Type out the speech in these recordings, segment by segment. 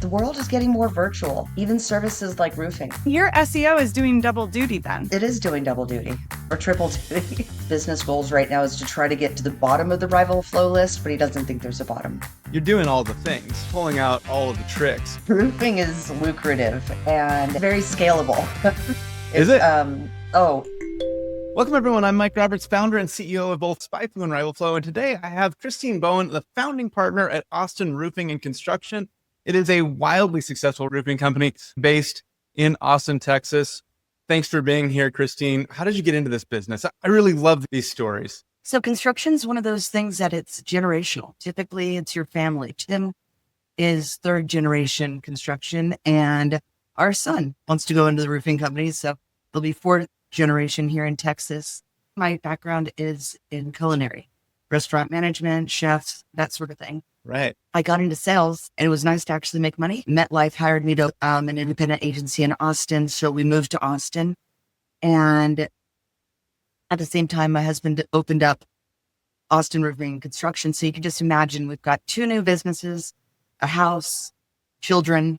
The world is getting more virtual, even services like roofing. Your SEO is doing double duty then. It is doing double duty or triple duty. Business goals right now is to try to get to the bottom of the RivalFlow list, but he doesn't think there's a bottom. You're doing all the things, pulling out all of the tricks. Roofing is lucrative and very scalable. Is it? Oh. Welcome, everyone. I'm Mike Roberts, founder and CEO of both SpyFu and RivalFlow. And today I have Christine Bowen, the founding partner at Austin Roofing and Construction. It is a wildly successful roofing company based in Austin, Texas. Thanks for being here, Christine. How did you get into this business? I really love these stories. So construction is one of those things that it's generational. Typically, it's your family. Tim is third generation construction, and our son wants to go into the roofing company. So there'll be fourth generation here in Texas. My background is in culinary, restaurant management, chefs, that sort of thing. Right. I got into sales and it was nice to actually make money. MetLife hired me to an independent agency in Austin. So we moved to Austin. And at the same time, my husband opened up Austin Roofing and Construction. So you can just imagine we've got two new businesses, a house, children,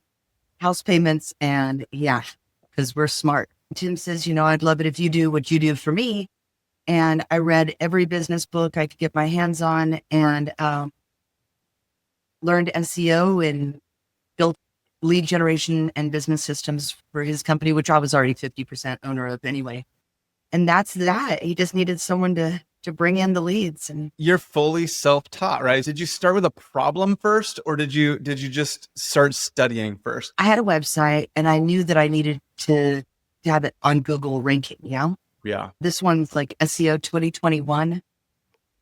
house payments, and yeah, because we're smart. Tim says, I'd love it if you do what you do for me. And I read every business book I could get my hands on and learned SEO and built lead generation and business systems for his company, which I was already 50% owner of anyway. And that's that. He just needed someone to bring in the leads. And you're fully self-taught, right? Did you start with a problem first, or did you just start studying first? I had a website and I knew that I needed to have it on Google ranking. Yeah. This one's like SEO 2021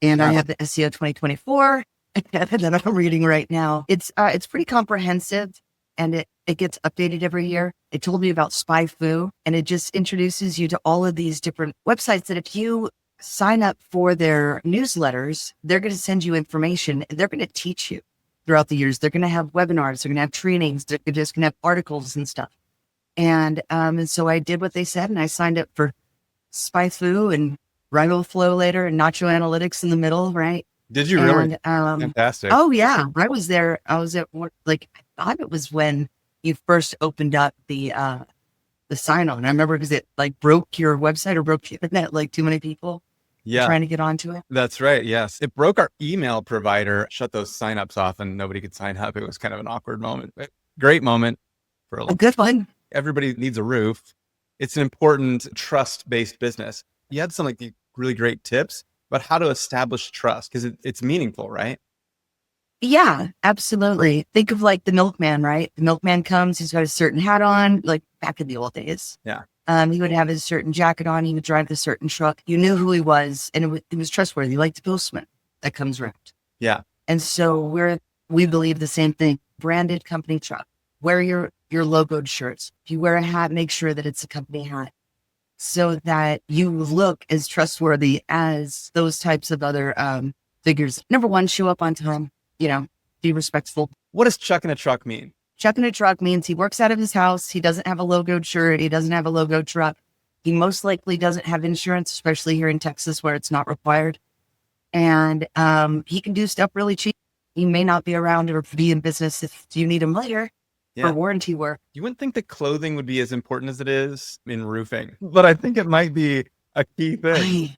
and I have the SEO 2024 that I'm reading right now. It's pretty comprehensive and it gets updated every year. It told me about SpyFu and it just introduces you to all of these different websites that if you sign up for their newsletters, they're going to send you information and they're going to teach you throughout the years. They're going to have webinars, they're going to have trainings, they're just going to have articles and stuff. And so I did what they said and I signed up for SpyFu and RivalFlow later and Nacho Analytics in the middle, right? Did you really? Fantastic. Oh yeah. I was there. I was at I thought it was when you first opened up the sign on. I remember because it like broke your website or broke the internet, like too many people trying to get onto it. That's right. Yes. It broke our email provider, shut those signups off and nobody could sign up. It was kind of an awkward moment, but great moment for a good one. Everybody needs a roof. It's an important trust-based business. You had some like really great tips about how to establish trust because it's meaningful, right? Yeah, absolutely. Think of like the milkman, right? The milkman comes, he's got a certain hat on, like back in the old days. Yeah. He would have a certain jacket on, he would drive a certain truck. You knew who he was and it was trustworthy, like the postman that comes wrapped. Yeah. And so we believe the same thing. Branded company truck. Wear your logoed shirts. If you wear a hat, make sure that it's a company hat so that you look as trustworthy as those types of other figures. Number one, show up on time, be respectful. What does chuck in a truck mean? Chuck in a truck means he works out of his house. He doesn't have a logoed shirt. He doesn't have a logoed truck. He most likely doesn't have insurance, especially here in Texas where it's not required. And he can do stuff really cheap. He may not be around or be in business if you need him later. For warranty work. You wouldn't think that clothing would be as important as it is in roofing, but I think it might be a key thing.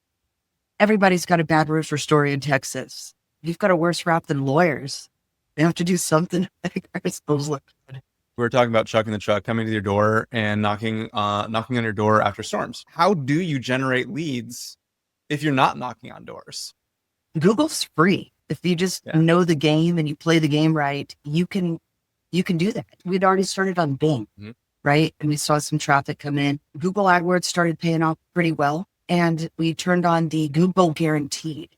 Everybody's got a bad roofer story in Texas. You've got a worse rap than lawyers. They have to do something. We're talking about chucking the truck, coming to your door and knocking on your door after storms. How do you generate leads if you're not knocking on doors? Google's free. If you just know the game and you play the game right, you can do that. We'd already started on Bing, right? And we saw some traffic come in. Google AdWords started paying off pretty well. And we turned on the Google Guaranteed.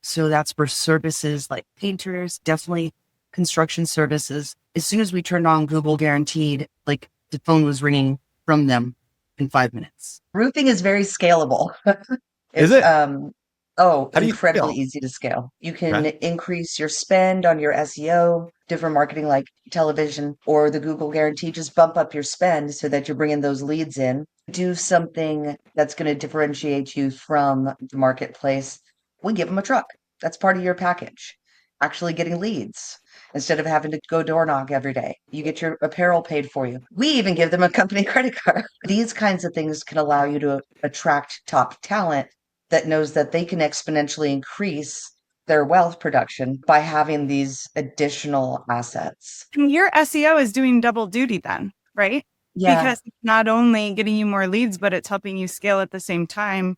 So that's for services like painters, definitely construction services. As soon as we turned on Google Guaranteed, like the phone was ringing from them in 5 minutes. Roofing is very scalable. Is it? Incredibly easy to scale. You can increase your spend on your SEO, different marketing like television or the Google Guarantee. Just bump up your spend so that you're bringing those leads in. Do something that's going to differentiate you from the marketplace. We give them a truck. That's part of your package. Actually getting leads. instead of having to go door knock every day. You get your apparel paid for you. We even give them a company credit card. These kinds of things can allow you to attract top talent that knows that they can exponentially increase their wealth production by having these additional assets. Your SEO is doing double duty then, right? Yeah. Because it's not only getting you more leads, but it's helping you scale at the same time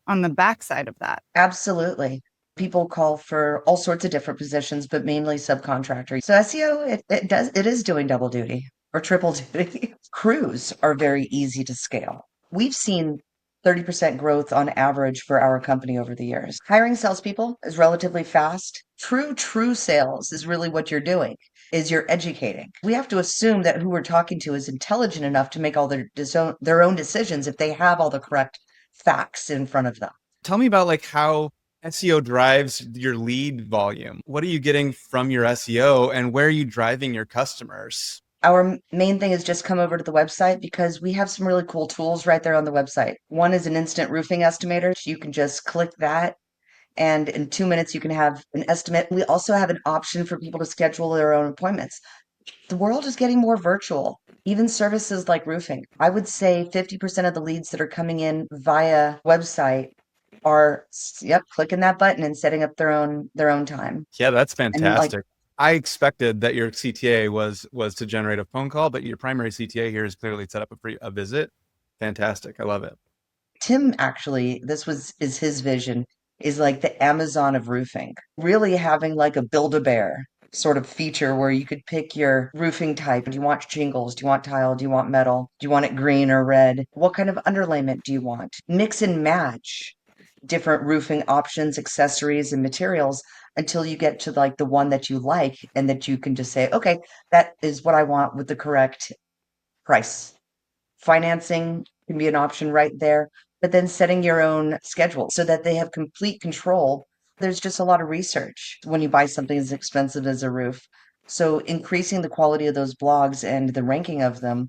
on the backside of that. Absolutely. People call for all sorts of different positions, but mainly subcontractor. So SEO, it is doing double duty or triple duty. Crews are very easy to scale. We've seen 30% growth on average for our company over the years. Hiring salespeople is relatively fast. True sales is really what you're doing, is you're educating. We have to assume that who we're talking to is intelligent enough to make all their own decisions if they have all the correct facts in front of them. Tell me about like how SEO drives your lead volume. What are you getting from your SEO and where are you driving your customers? Our main thing is just come over to the website because we have some really cool tools right there on the website. One is an instant roofing estimator. You can just click that, and in 2 minutes, you can have an estimate. We also have an option for people to schedule their own appointments. The world is getting more virtual, even services like roofing. I would say 50% of the leads that are coming in via website are, yep, clicking that button and setting up their own time. Yeah, that's And like, fantastic. I expected that your CTA was to generate a phone call, but your primary CTA here is clearly set up a visit. Fantastic. I love it. Tim actually, is his vision, is like the Amazon of roofing. Really having like a Build-A-Bear sort of feature where you could pick your roofing type. Do you want shingles? Do you want tile? Do you want metal? Do you want it green or red? What kind of underlayment do you want? Mix and match different roofing options, accessories, and materials until you get to like the one that you like and that you can just say, okay, that is what I want with the correct price. Financing can be an option right there, but then setting your own schedule so that they have complete control. There's just a lot of research when you buy something as expensive as a roof. So increasing the quality of those blogs and the ranking of them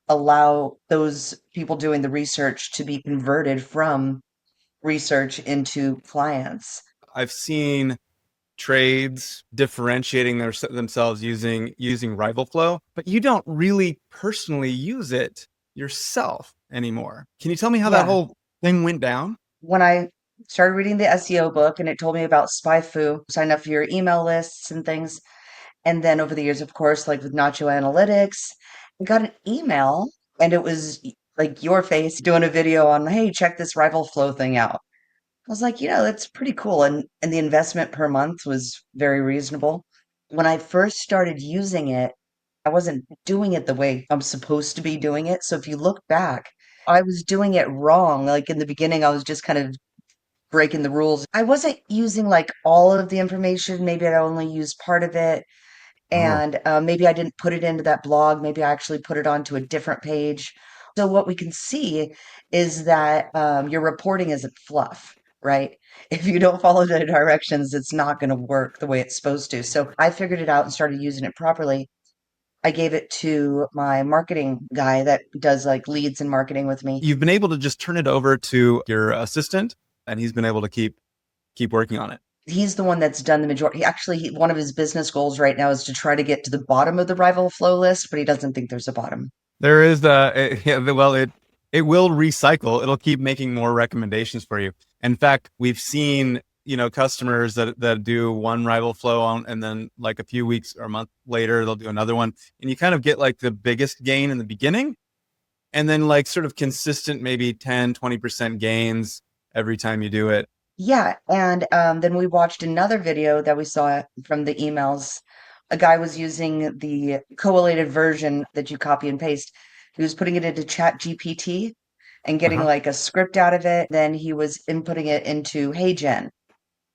allow those people doing the research to be converted from research into clients. I've seen trades differentiating themselves using RivalFlow, but you don't really personally use it yourself anymore. Can you tell me how that whole thing went down? When I started reading the SEO book and it told me about SpyFu, sign up for your email lists and things. And then over the years, of course, like with Nacho Analytics, I got an email and it was like your face doing a video on, hey, check this RivalFlow thing out. I was like, that's pretty cool. And the investment per month was very reasonable. When I first started using it, I wasn't doing it the way I'm supposed to be doing it. So if you look back, I was doing it wrong. Like in the beginning, I was just kind of breaking the rules. I wasn't using like all of the information. Maybe I only used part of it. And maybe I didn't put it into that blog. Maybe I actually put it onto a different page. So what we can see is that your reporting isn't fluff, right? If you don't follow the directions, it's not going to work the way it's supposed to. So I figured it out and started using it properly. I gave it to my marketing guy that does like leads and marketing with me. You've been able to just turn it over to your assistant, and he's been able to keep working on it. He's the one that's done the majority. Actually, one of his business goals right now is to try to get to the bottom of the RivalFlow list, but he doesn't think there's a bottom. There is it will recycle. It'll keep making more recommendations for you. In fact, we've seen customers that do one RivalFlow on, and then like a few weeks or a month later they'll do another one, and you kind of get like the biggest gain in the beginning, and then like sort of consistent maybe 10-20% gains every time you do it. Yeah, and then we watched another video that we saw from the emails. A guy was using the collated version that you copy and paste. He was putting it into Chat GPT and getting like a script out of it. Then he was inputting it into Hey Gen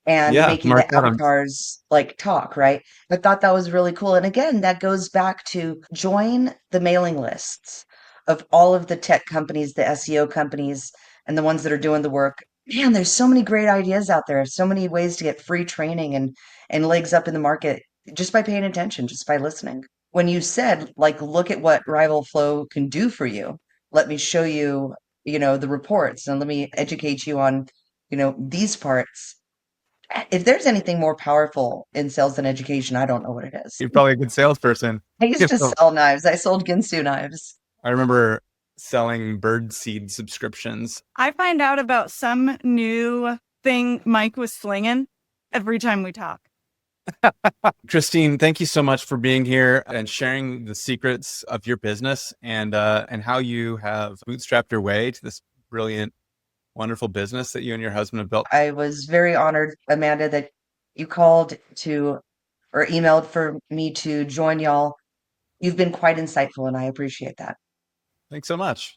and making the avatars like talk, right? I thought that was really cool. And again, that goes back to join the mailing lists of all of the tech companies, the SEO companies, and the ones that are doing the work. Man, there's so many great ideas out there, so many ways to get free training and legs up in the market just by paying attention, just by listening. When you said, like, look at what RivalFlow can do for you, let me show you, the reports and let me educate you on, these parts. If there's anything more powerful in sales than education, I don't know what it is. You're probably a good salesperson. I used to sell knives. I sold Ginsu knives. I remember selling bird seed subscriptions. I find out about some new thing Mike was slinging every time we talk. Christine, thank you so much for being here and sharing the secrets of your business and how you have bootstrapped your way to this brilliant, wonderful business that you and your husband have built. I was very honored, Amanda, that you called to or emailed for me to join y'all. You've been quite insightful, and I appreciate that. Thanks so much.